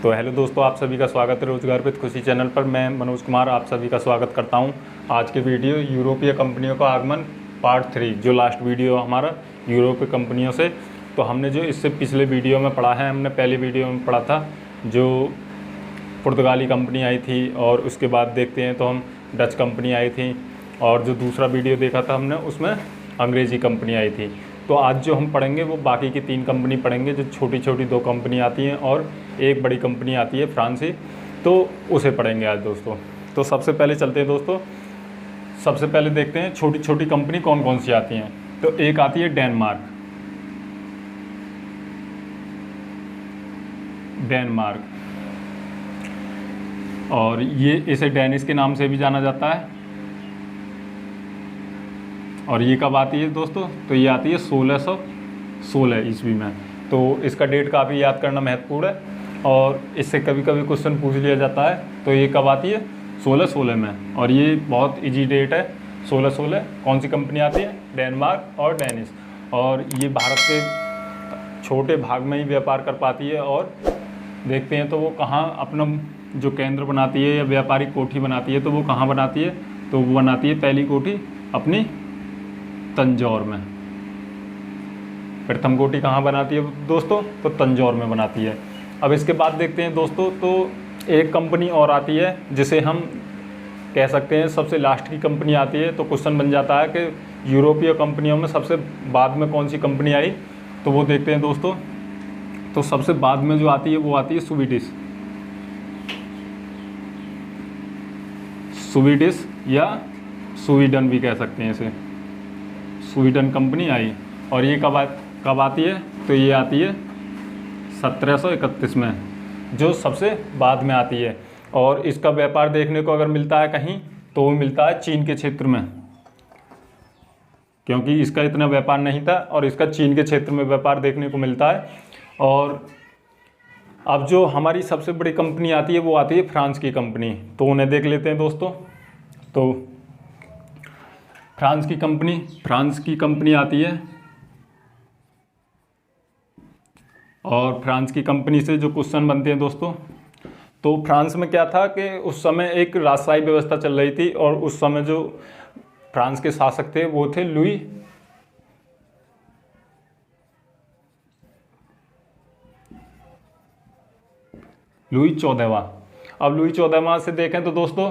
तो हेलो दोस्तों, आप सभी का स्वागत है रोजगार विद खुशी चैनल पर। मैं मनोज कुमार आप सभी का स्वागत करता हूं। आज के वीडियो यूरोपीय कंपनियों का आगमन पार्ट 3, जो लास्ट वीडियो हमारा यूरोपीय कंपनियों से। तो हमने जो इससे पिछले वीडियो में पढ़ा है, हमने पहले वीडियो में पढ़ा था जो पुर्तगाली कंपनी आई थी, और उसके बाद देखते हैं तो हम डच कंपनी आई थी, और जो दूसरा वीडियो देखा था हमने उसमें अंग्रेज़ी कंपनी आई थी। तो आज जो हम पढ़ेंगे वो बाकी की 3 कंपनी पढ़ेंगे, जो छोटी छोटी 2 कंपनी आती हैं और एक बड़ी कंपनी आती है फ्रांसी, तो उसे पढ़ेंगे आज दोस्तों। तो सबसे पहले चलते हैं दोस्तों, सबसे पहले देखते हैं छोटी छोटी कंपनी कौन कौन सी आती हैं। तो एक आती है डेनमार्क, और ये इसे डेनिश के नाम से भी जाना जाता है। और ये कब आती है दोस्तों? तो ये आती है 1616 ईस्वी में। तो इसका डेट काफ़ी याद करना महत्वपूर्ण है, और इससे कभी कभी क्वेश्चन पूछ लिया जाता है। तो ये कब आती है? 1616 में, और ये बहुत इजी डेट है 1616। कौन सी कंपनी आती है? डेनमार्क और डेनिश। और ये भारत के छोटे भाग में ही व्यापार कर पाती है, और देखते हैं तो वो कहाँ अपना जो केंद्र बनाती है या व्यापारिक कोठी बनाती है, तो वो कहाँ बनाती है? तो वो बनाती है पहली कोठी अपनी तंजौर में। प्रथम कोठी कहाँ बनाती है दोस्तों? तो तंजौर में बनाती है। अब इसके बाद देखते हैं दोस्तों, तो एक कंपनी और आती है जिसे हम कह सकते हैं सबसे लास्ट की कंपनी आती है। तो क्वेश्चन बन जाता है कि यूरोपीय कंपनियों में सबसे बाद में कौन सी कंपनी आई, तो वो देखते हैं दोस्तों। तो सबसे बाद में जो आती है वो आती है स्वीडिश या स्वीडन भी कह सकते हैं इसे। स्वीडन कंपनी आई, और ये कब आती है? तो ये आती है 1731 में, जो सबसे बाद में आती है। और इसका व्यापार देखने को अगर मिलता है कहीं, तो वो मिलता है चीन के क्षेत्र में, क्योंकि इसका इतना व्यापार नहीं था, और इसका चीन के क्षेत्र में व्यापार देखने को मिलता है। और अब जो हमारी सबसे बड़ी कंपनी आती है वो आती है फ्रांस की कंपनी। तो उन्हें देख लेते हैं दोस्तों। तो फ्रांस की कंपनी आती है, और फ्रांस की कंपनी से जो क्वेश्चन बनते हैं दोस्तों, तो फ्रांस में क्या था कि उस समय एक राजशाही व्यवस्था चल रही थी, और उस समय जो फ्रांस के शासक थे वो थे लुई 14वां। अब लुई 14वां से देखें तो दोस्तों,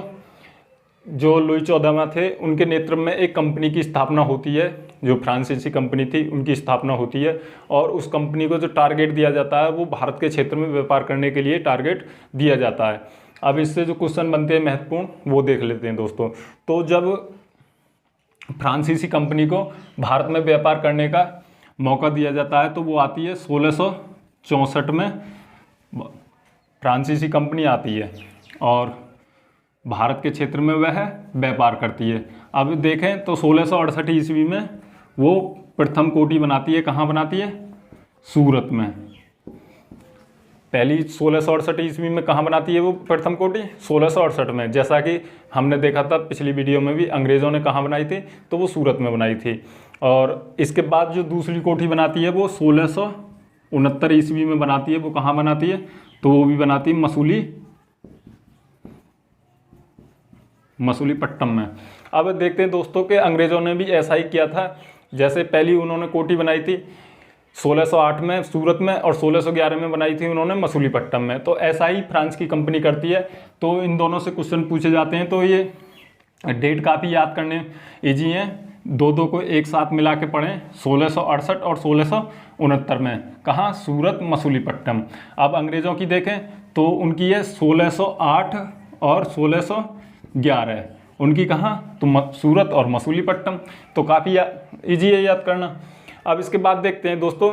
जो लुई 14वां थे उनके नेतृत्व में एक कंपनी की स्थापना होती है, जो फ्रांसीसी कंपनी थी उनकी स्थापना होती है। और उस कंपनी को जो टारगेट दिया जाता है वो भारत के क्षेत्र में व्यापार करने के लिए टारगेट दिया जाता है। अब इससे जो क्वेश्चन बनते हैं महत्वपूर्ण, वो देख लेते हैं दोस्तों। तो जब फ्रांसीसी कंपनी को भारत में व्यापार करने का मौका दिया जाता है, तो वो आती है 1664 में फ्रांसीसी कंपनी आती है, और भारत के क्षेत्र में वह व्यापार करती है। अब देखें तो 1668 ईस्वी में वो प्रथम कोठी बनाती है। कहाँ बनाती है? सूरत में। पहली 1668 ईस्वी में कहाँ बनाती है वो प्रथम कोठी? 1668 में। जैसा कि हमने देखा था पिछली वीडियो में भी, अंग्रेज़ों ने कहाँ बनाई थी? तो वो सूरत में बनाई थी। और इसके बाद जो दूसरी कोठी बनाती है वो 1669 ईस्वी में बनाती है। वो कहाँ बनाती है? तो वो भी बनाती है मसूलीपट्टनम में। अब देखते हैं दोस्तों कि अंग्रेज़ों ने भी ऐसा ही किया था। जैसे पहली उन्होंने कोठी बनाई थी 1608 में सूरत में, और 1611 में बनाई थी उन्होंने मसूलीपट्टनम में। तो ऐसा ही फ्रांस की कंपनी करती है। तो इन दोनों से क्वेश्चन पूछे जाते हैं। तो ये डेट काफ़ी याद करने ईजी हैं, दो को एक साथ मिला के पढ़ें। 1668 और 1669 में कहाँ? सूरत मसूलीपट्टनम। अब अंग्रेज़ों की देखें तो उनकी है 1608 और 1611, उनकी कहाँ? तो सूरत और मसूलीपट्टनम। तो काफ़ी ईजी है याद करना। अब इसके बाद देखते हैं दोस्तों,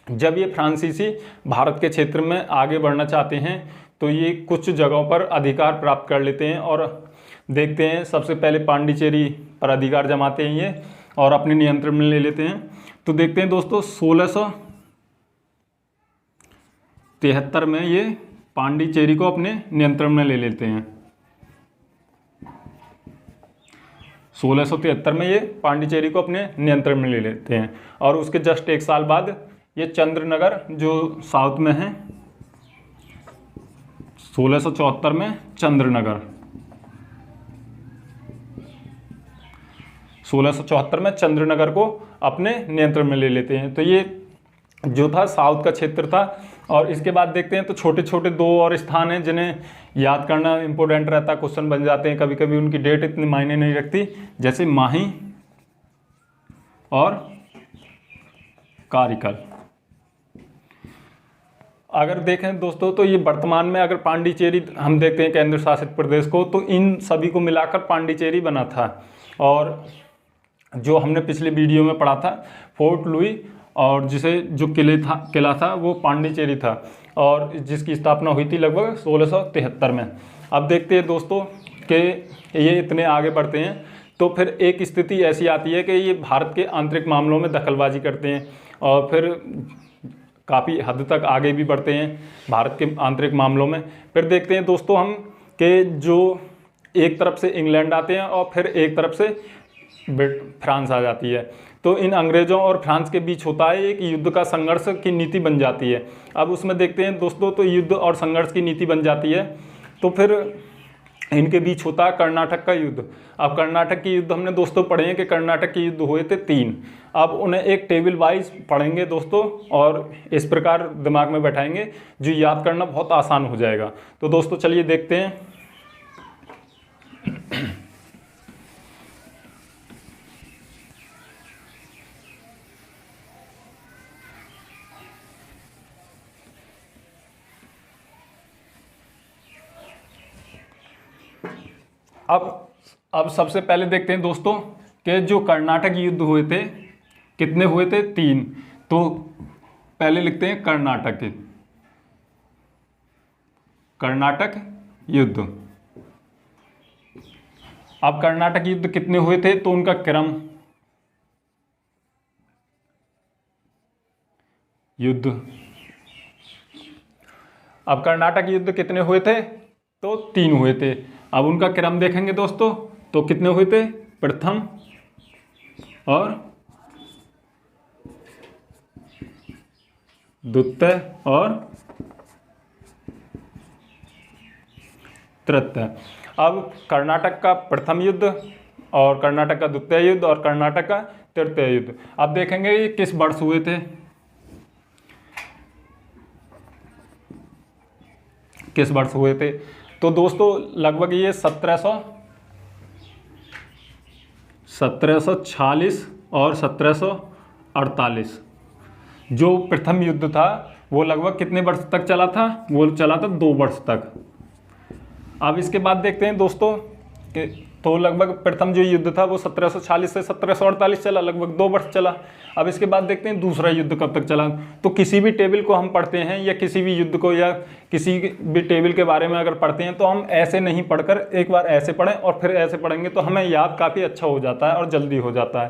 जब ये फ्रांसीसी भारत के क्षेत्र में आगे बढ़ना चाहते हैं, तो ये कुछ जगहों पर अधिकार प्राप्त कर लेते हैं। और देखते हैं सबसे पहले पांडिचेरी पर अधिकार जमाते हैं ये, और अपने नियंत्रण में ले लेते हैं। तो देखते हैं दोस्तों 1673 में ये पांडिचेरी को अपने नियंत्रण में ले लेते हैं। 1673 में ये पांडिचेरी को अपने नियंत्रण में ले लेते हैं। और उसके जस्ट 1 साल बाद ये चंद्रनगर जो साउथ में है, 1674 में चंद्रनगर, 1674 में चंद्रनगर को अपने नियंत्रण में ले लेते हैं। तो ये जो था साउथ का क्षेत्र था। और इसके बाद देखते हैं तो छोटे छोटे दो और स्थान हैं जिन्हें याद करना इंपॉर्टेंट रहता है, क्वेश्चन बन जाते हैं कभी कभी, उनकी डेट इतनी मायने नहीं रखती, जैसे माही और कारिकल। अगर देखें दोस्तों तो ये वर्तमान में अगर पांडिचेरी हम देखते हैं केंद्र शासित प्रदेश को, तो इन सभी को मिलाकर पांडिचेरी बना था। और जो हमने पिछले वीडियो में पढ़ा था फोर्ट लुई, और जिसे जो किला था वो पांडिचेरी था, और जिसकी स्थापना हुई थी लगभग 1673 में। अब देखते हैं दोस्तों कि ये इतने आगे बढ़ते हैं तो फिर एक स्थिति ऐसी आती है कि ये भारत के आंतरिक मामलों में दखलबाजी करते हैं और फिर काफ़ी हद तक आगे भी बढ़ते हैं भारत के आंतरिक मामलों में। फिर देखते हैं दोस्तों हम कि जो एक तरफ से इंग्लैंड आते हैं और फिर एक तरफ से फ्रांस आ जाती है। तो इन अंग्रेज़ों और फ्रांस के बीच होता है एक युद्ध का संघर्ष की नीति बन जाती है। अब उसमें देखते हैं दोस्तों तो युद्ध और संघर्ष की नीति बन जाती है, तो फिर इनके बीच होता है कर्नाटक का युद्ध। अब कर्नाटक की युद्ध हमने दोस्तों पढ़े हैं कि कर्नाटक के युद्ध हुए थे 3। अब उन्हें एक टेबल वाइज पढ़ेंगे दोस्तों और इस प्रकार दिमाग में बैठाएंगे जो याद करना बहुत आसान हो जाएगा। तो दोस्तों चलिए देखते हैं। अब सबसे पहले देखते हैं दोस्तों कि जो कर्नाटक युद्ध हुए थे कितने हुए थे 3। तो पहले लिखते हैं कर्नाटक युद्ध। अब कर्नाटक युद्ध कितने हुए थे तो उनका क्रम, युद्ध। अब कर्नाटक युद्ध कितने हुए थे तो 3 हुए थे। अब उनका क्रम देखेंगे दोस्तों तो कितने हुए थे, प्रथम और द्वितीय और तृतीय। अब कर्नाटक का प्रथम युद्ध और कर्नाटक का द्वितीय युद्ध और कर्नाटक का तृतीय युद्ध अब देखेंगे ये किस वर्ष हुए थे, किस वर्ष हुए थे। तो दोस्तों लगभग ये 1746 और 1748 जो प्रथम युद्ध था वो लगभग कितने वर्ष तक चला था, वो चला था 2 वर्ष तक। अब इसके बाद देखते हैं दोस्तों कि तो लगभग प्रथम जो युद्ध था वो 1746 से 1748 चला, लगभग 2 वर्ष चला। अब इसके बाद देखते हैं दूसरा युद्ध कब तक चला। तो किसी भी टेबल को हम पढ़ते हैं या किसी भी युद्ध को या किसी भी टेबल के बारे में अगर पढ़ते हैं तो हम ऐसे नहीं पढ़कर एक बार ऐसे पढ़ें और फिर ऐसे पढ़ेंगे तो हमें याद काफ़ी अच्छा हो जाता है और जल्दी हो जाता है।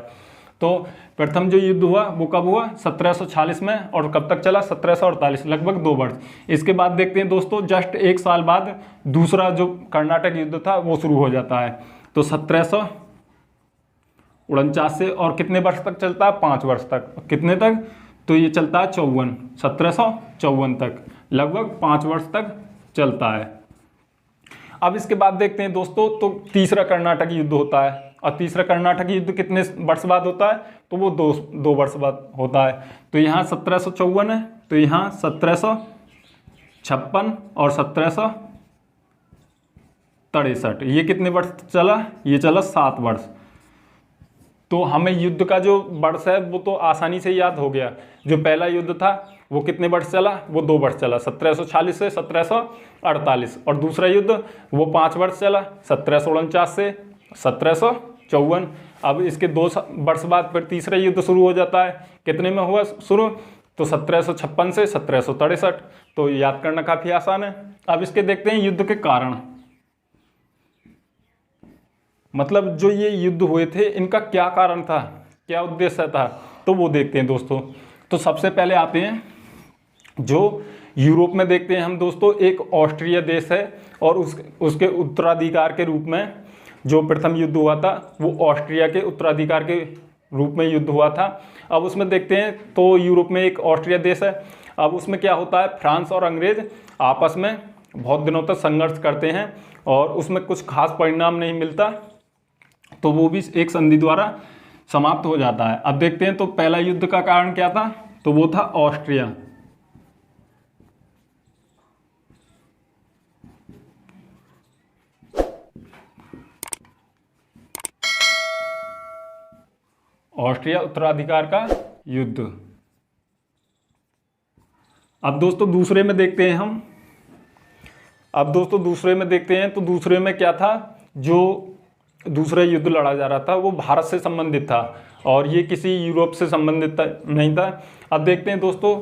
तो प्रथम जो युद्ध हुआ वो कब हुआ 1746 में और कब तक चला 1748, लगभग 2 वर्ष। इसके बाद देखते हैं दोस्तों जस्ट 1 साल बाद दूसरा जो कर्नाटक युद्ध था वो शुरू हो जाता है। तो 1749 से और कितने वर्ष तक चलता है, 5 वर्ष तक। कितने तक, तो ये चलता है 54, 1754 तक, लगभग 5 वर्ष तक चलता है। अब इसके बाद देखते हैं दोस्तों तो तीसरा कर्नाटक युद्ध होता है और तीसरा कर्नाटक युद्ध कितने वर्ष बाद होता है तो वो 2 वर्ष बाद होता है। तो यहाँ 1754 है, तो यहाँ 1756 और 1763, ये कितने वर्ष चला, ये चला 7 वर्ष। तो हमें युद्ध का जो वर्ष है वो तो आसानी से याद हो गया। जो पहला युद्ध था वो कितने वर्ष चला, वो 2 वर्ष चला, 1746 से 1748, और दूसरा युद्ध वो 5 वर्ष चला, 1749 से 1754। अब इसके 2 वर्ष बाद फिर तीसरा युद्ध शुरू हो जाता है। कितने में हुआ शुरू, तो 1756 से 1763। तो याद करना काफ़ी आसान है। अब इसके देखते हैं युद्ध के कारण, मतलब जो ये युद्ध हुए थे इनका क्या कारण था, क्या उद्देश्य था, तो वो देखते हैं दोस्तों। तो सबसे पहले आते हैं जो यूरोप में देखते हैं हम दोस्तों, एक ऑस्ट्रिया देश है और उसके उत्तराधिकार के रूप में जो प्रथम युद्ध हुआ था वो ऑस्ट्रिया के उत्तराधिकार के रूप में युद्ध हुआ था। अब उसमें देखते हैं तो यूरोप में एक ऑस्ट्रिया देश है। अब उसमें क्या होता है, फ्रांस और अंग्रेज आपस में बहुत दिनों तक संघर्ष करते हैं और उसमें कुछ खास परिणाम नहीं मिलता, तो वो भी एक संधि द्वारा समाप्त हो जाता है। अब देखते हैं तो पहला युद्ध का कारण क्या था, तो वो था ऑस्ट्रिया। ऑस्ट्रिया उत्तराधिकार का युद्ध। अब दोस्तों दूसरे में देखते हैं हम। अब दोस्तों दूसरे में देखते हैं तो दूसरे में क्या था, जो दूसरा युद्ध लड़ा जा रहा था वो भारत से संबंधित था और ये किसी यूरोप से संबंधित नहीं था। अब देखते हैं दोस्तों,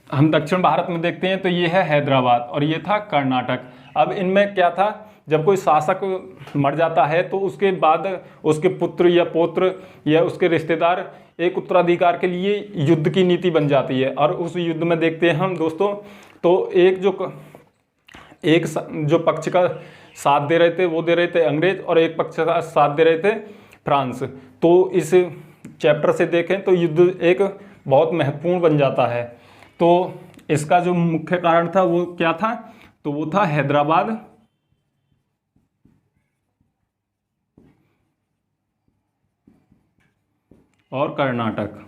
हम दक्षिण भारत में देखते हैं तो ये है हैदराबाद और ये था कर्नाटक। अब इनमें क्या था, जब कोई शासक मर जाता है तो उसके बाद उसके पुत्र या पौत्र या उसके रिश्तेदार एक उत्तराधिकार के लिए युद्ध की नीति बन जाती है। और उस युद्ध में देखते हैं हम दोस्तों, तो एक जो पक्ष का साथ दे रहे थे वो दे रहे थे अंग्रेज और एक पक्ष का साथ दे रहे थे फ्रांस। तो इस चैप्टर से देखें तो युद्ध एक बहुत महत्वपूर्ण बन जाता है। तो इसका जो मुख्य कारण था वो क्या था, तो वो था हैदराबाद और कर्नाटक।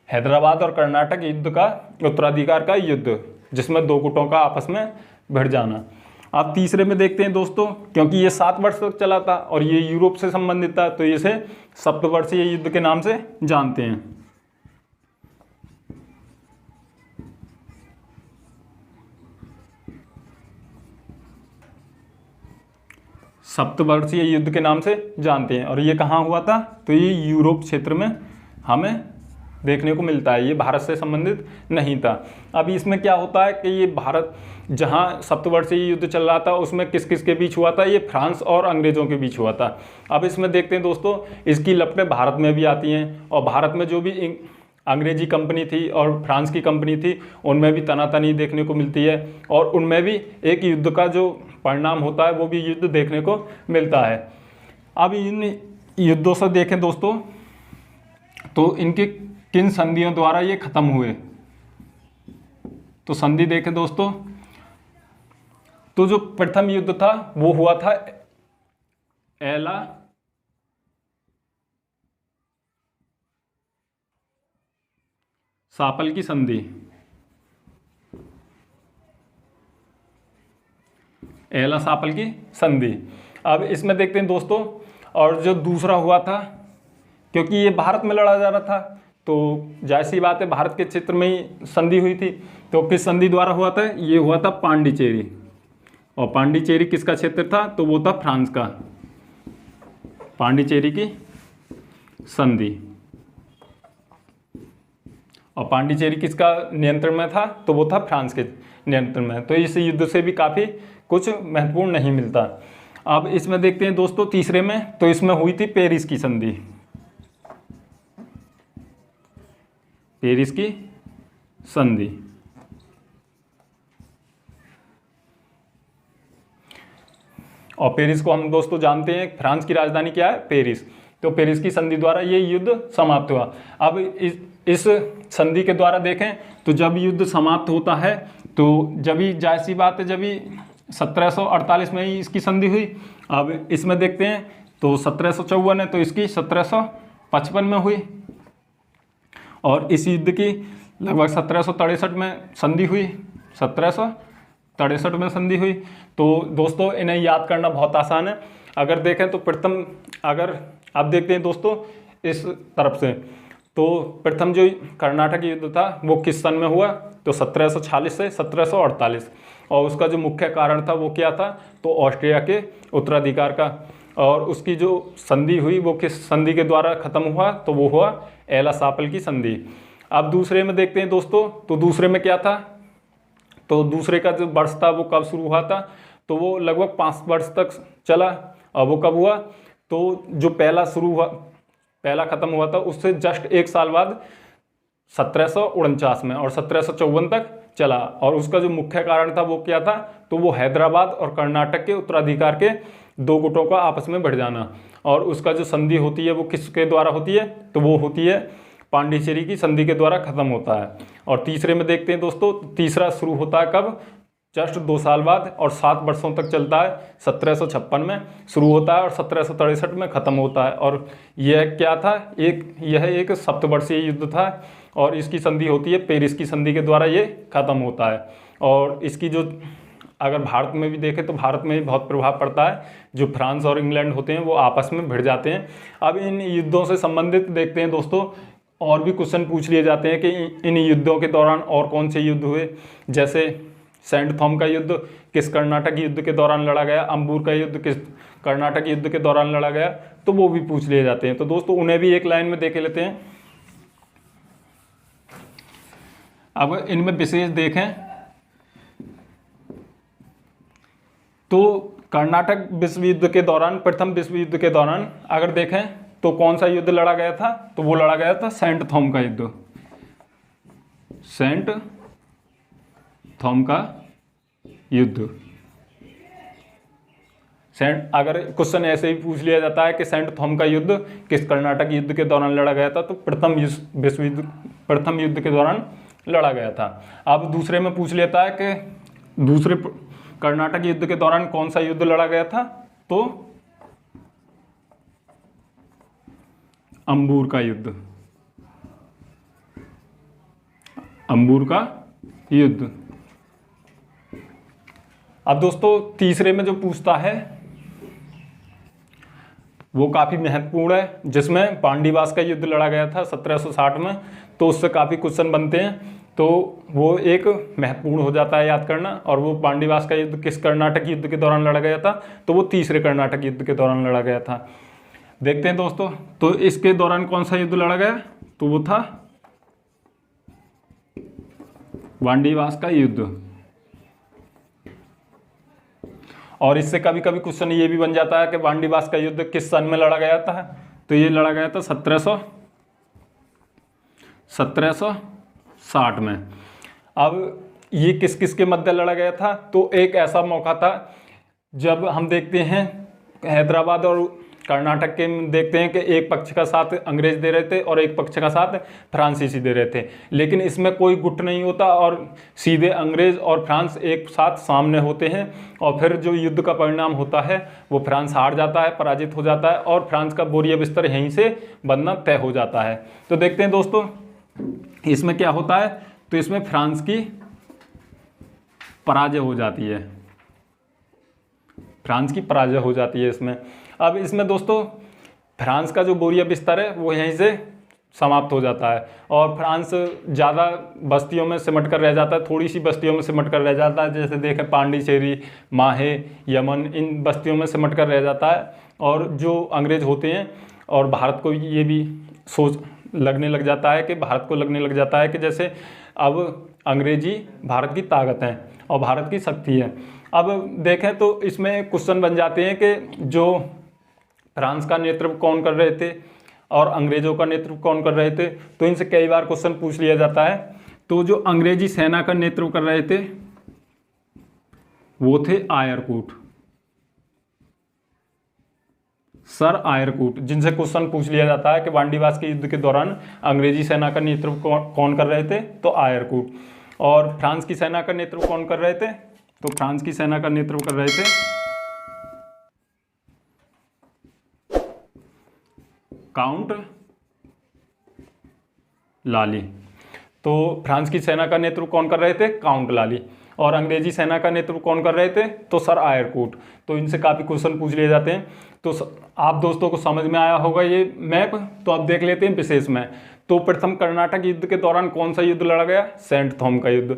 हैदराबाद और कर्नाटक युद्ध का उत्तराधिकार का युद्ध, जिसमें दो गुटों का आपस में भिड़ जाना। अब तीसरे में देखते हैं दोस्तों, क्योंकि ये 7 वर्ष तक चला था और ये यूरोप से संबंधित था तो इसे सप्तवर्षीय युद्ध के नाम से जानते हैं। सप्तवर्षीय युद्ध के नाम से जानते हैं और ये कहाँ हुआ था, तो ये यूरोप क्षेत्र में हमें देखने को मिलता है, ये भारत से संबंधित नहीं था। अब इसमें क्या होता है कि ये भारत जहाँ सप्तवर्षीय युद्ध चल रहा था उसमें किस किस के बीच हुआ था, ये फ्रांस और अंग्रेज़ों के बीच हुआ था। अब इसमें देखते हैं दोस्तों, इसकी लपटें भारत में भी आती हैं और भारत में जो भी अंग्रेजी कंपनी थी और फ्रांस की कंपनी थी उनमें भी तनातनी देखने को मिलती है और उनमें भी एक युद्ध का जो परिणाम होता है वो भी युद्ध देखने को मिलता है। अब इन युद्धों से देखें दोस्तों तो इनके किन संधियों द्वारा ये खत्म हुए, तो संधि देखें दोस्तों, तो जो प्रथम युद्ध था वो हुआ था एला सापल की संधि। एला सापल की संधि। अब इसमें देखते हैं दोस्तों, और जो दूसरा हुआ था, क्योंकि ये भारत में लड़ा जा रहा था तो जाहिर सी बात है भारत के क्षेत्र में ही संधि हुई थी। तो किस संधि द्वारा हुआ था, ये हुआ था पांडिचेरी। और पांडिचेरी किसका क्षेत्र था, तो वो था फ्रांस का। पांडिचेरी की संधि। और पांडिचेरी किसका नियंत्रण में था, तो वो था फ्रांस के नियंत्रण में। तो इस युद्ध से भी काफ़ी कुछ महत्वपूर्ण नहीं मिलता। अब इसमें देखते हैं दोस्तों तीसरे में, तो इसमें हुई थी पेरिस की संधि। पेरिस की संधि। और पेरिस को हम दोस्तों जानते हैं फ्रांस की राजधानी क्या है, पेरिस। तो पेरिस की संधि द्वारा ये युद्ध समाप्त हुआ। अब इस संधि के द्वारा देखें तो जब युद्ध समाप्त होता है तो जब ही जाहिर सी बात है जब ही 1748 में ही इसकी संधि हुई। अब इसमें देखते हैं तो 1754 है तो इसकी 1755 में हुई और इस युद्ध की लगभग 1763 में संधि हुई। 1763 में संधि हुई। तो दोस्तों इन्हें याद करना बहुत आसान है। अगर देखें तो प्रथम, अगर आप देखते हैं दोस्तों इस तरफ से, तो प्रथम जो कर्नाटक युद्ध था वो किस सन में हुआ, तो 1746 से 1748। और उसका जो मुख्य कारण था वो क्या था, तो ऑस्ट्रिया के उत्तराधिकार का। और उसकी जो संधि हुई वो किस संधि के द्वारा खत्म हुआ, तो वो हुआ एला सापल की संधि। अब दूसरे में देखते हैं दोस्तों, तो दूसरे में क्या था, तो दूसरे का जो वर्ष था वो कब शुरू हुआ था, तो वो लगभग 5 वर्ष तक चला। और वो कब हुआ, तो जो पहला शुरू हुआ, पहला खत्म हुआ था उससे जस्ट 1 साल बाद 1749 में, और 1754 तक चला। और उसका जो मुख्य कारण था वो क्या था, तो वो हैदराबाद और कर्नाटक के उत्तराधिकार के दो गुटों का आपस में बढ़ जाना। और उसका जो संधि होती है वो किसके द्वारा होती है, तो वो होती है पांडिचेरी की संधि के द्वारा खत्म होता है। और तीसरे में देखते हैं दोस्तों, तीसरा शुरू होता है कब, जस्ट 2 साल बाद और 7 वर्षों तक चलता है। 1756 में शुरू होता है और 1763 में ख़त्म होता है। और यह क्या था, यह एक सप्तवर्षीय युद्ध था और इसकी संधि होती है पेरिस की संधि के द्वारा ये खत्म होता है। और इसकी जो अगर भारत में भी देखें तो भारत में भी बहुत प्रभाव पड़ता है, जो फ्रांस और इंग्लैंड होते हैं वो आपस में भिड़ जाते हैं। अब इन युद्धों से संबंधित देखते हैं दोस्तों, और भी क्वेश्चन पूछ लिए जाते हैं कि इन युद्धों के दौरान और कौन से युद्ध हुए, जैसे सेंट थॉम का युद्ध किस कर्नाटक युद्ध के दौरान लड़ा गया, अंबूर का युद्ध किस कर्नाटक युद्ध के दौरान लड़ा गया, तो वो भी पूछ लिए जाते हैं। तो दोस्तों उन्हें भी एक लाइन में देख लेते हैं। अब इनमें विशेष देखें तो कर्नाटक विश्व युद्ध के दौरान, प्रथम विश्व युद्ध के दौरान अगर देखें तो कौन सा युद्ध लड़ा गया था, तो वो लड़ा गया था सेंट थॉम का युद्ध। सेंट थॉम का युद्ध। अगर क्वेश्चन ऐसे ही पूछ लिया जाता है कि सेंट थॉम का युद्ध किस कर्नाटक युद्ध के दौरान लड़ा गया था, तो प्रथम युद्ध के दौरान लड़ा गया था। अब दूसरे में पूछ लेता है कि दूसरे कर्नाटक युद्ध के दौरान कौन सा युद्ध लड़ा गया था, तो अंबूर का युद्ध। अंबूर का युद्ध। अब दोस्तों तीसरे में जो पूछता है वो काफ़ी महत्वपूर्ण है, जिसमें पांडीवास का युद्ध लड़ा गया था 1760 में, तो उससे काफ़ी क्वेश्चन बनते हैं। तो वो एक महत्वपूर्ण हो जाता है याद करना। और वो पांडीवास का युद्ध किस कर्नाटक युद्ध के दौरान लड़ा गया था, तो वो तीसरे कर्नाटक युद्ध के दौरान लड़ा गया था। देखते हैं दोस्तों, तो इसके दौरान कौन सा युद्ध लड़ा गया, तो वो था पांडीवास का युद्ध। और इससे कभी कभी क्वेश्चन ये भी बन जाता है कि पांडीवास का युद्ध किस सन में लड़ा गया था, तो ये लड़ा गया था 1760 में। अब ये किस किस के मध्य लड़ा गया था, तो एक ऐसा मौका था जब हम देखते हैं हैदराबाद और कर्नाटक के देखते हैं कि एक पक्ष का साथ अंग्रेज दे रहे थे और एक पक्ष का साथ फ्रांसीसी दे रहे थे, लेकिन इसमें कोई गुट नहीं होता और सीधे अंग्रेज और फ्रांस एक साथ सामने होते हैं। और फिर जो युद्ध का परिणाम होता है वो फ्रांस हार जाता है, पराजित हो जाता है और फ्रांस का बोरिया बिस्तर यहीं से बनना तय हो जाता है। तो देखते हैं दोस्तों इसमें क्या होता है, तो इसमें फ्रांस की पराजय हो जाती है, फ्रांस की पराजय हो जाती है इसमें। अब इसमें दोस्तों फ्रांस का जो बोरिया बिस्तर है वो यहीं से समाप्त हो जाता है और फ्रांस ज़्यादा बस्तियों में सिमट कर रह जाता है, थोड़ी सी बस्तियों में सिमट कर रह जाता है, जैसे देखें पांडिचेरी, माहे, यमन, इन बस्तियों में सिमट कर रह जाता है। और जो अंग्रेज होते हैं और भारत को ये भी सोच लगने लग जाता है कि भारत को लगने लग जाता है कि जैसे अब अंग्रेजी भारत की ताकत है और भारत की शक्ति है। अब देखें तो इसमें क्वेश्चन बन जाते हैं कि जो फ्रांस का नेतृत्व कौन कर रहे थे और अंग्रेजों का नेतृत्व कौन कर रहे थे, तो इनसे कई बार क्वेश्चन पूछ लिया जाता है। तो जो अंग्रेजी सेना का नेतृत्व कर रहे थे वो थे आयरकूट, सर आयरकूट, जिनसे क्वेश्चन पूछ लिया जाता है कि वांडीवास के युद्ध के दौरान अंग्रेजी सेना का नेतृत्व कौन कर रहे थे, तो आयरकूट। और फ्रांस की सेना का नेतृत्व कौन कर रहे थे, तो फ्रांस की सेना का नेतृत्व कर रहे थे काउंट लाली। तो फ्रांस की सेना का नेतृत्व कौन कर रहे थे, काउंट लाली। और अंग्रेजी सेना का नेतृत्व कौन कर रहे थे, तो सर आयरकूट। तो इनसे काफ़ी क्वेश्चन पूछ लिए जाते हैं। तो आप दोस्तों को समझ में आया होगा ये मैप। तो अब देख लेते हैं विशेष में। तो प्रथम कर्नाटक युद्ध के दौरान कौन सा युद्ध लड़ा गया, सेंट थॉम का युद्ध।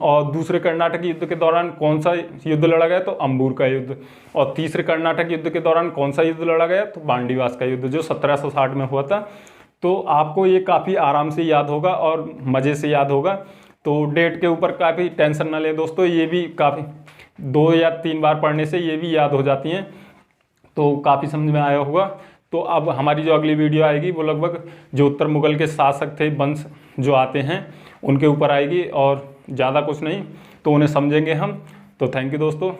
और दूसरे कर्नाटक युद्ध के दौरान कौन सा युद्ध लड़ा गया, तो अंबूर का युद्ध। और तीसरे कर्नाटक युद्ध के दौरान कौन सा युद्ध लड़ा गया, तो पांडीवास का युद्ध, जो 1760 में हुआ था। तो आपको ये काफ़ी आराम से याद होगा और मज़े से याद होगा। तो डेट के ऊपर काफ़ी टेंशन ना लें दोस्तों, ये भी काफ़ी 2 या 3 बार पढ़ने से ये भी याद हो जाती हैं। तो काफ़ी समझ में आया होगा। तो अब हमारी जो अगली वीडियो आएगी वो लगभग जो उत्तर मुगल के शासक थे, वंश जो आते हैं, उनके ऊपर आएगी। और ज़्यादा कुछ नहीं, तो उन्हें समझेंगे हम। तो थैंक यू दोस्तों।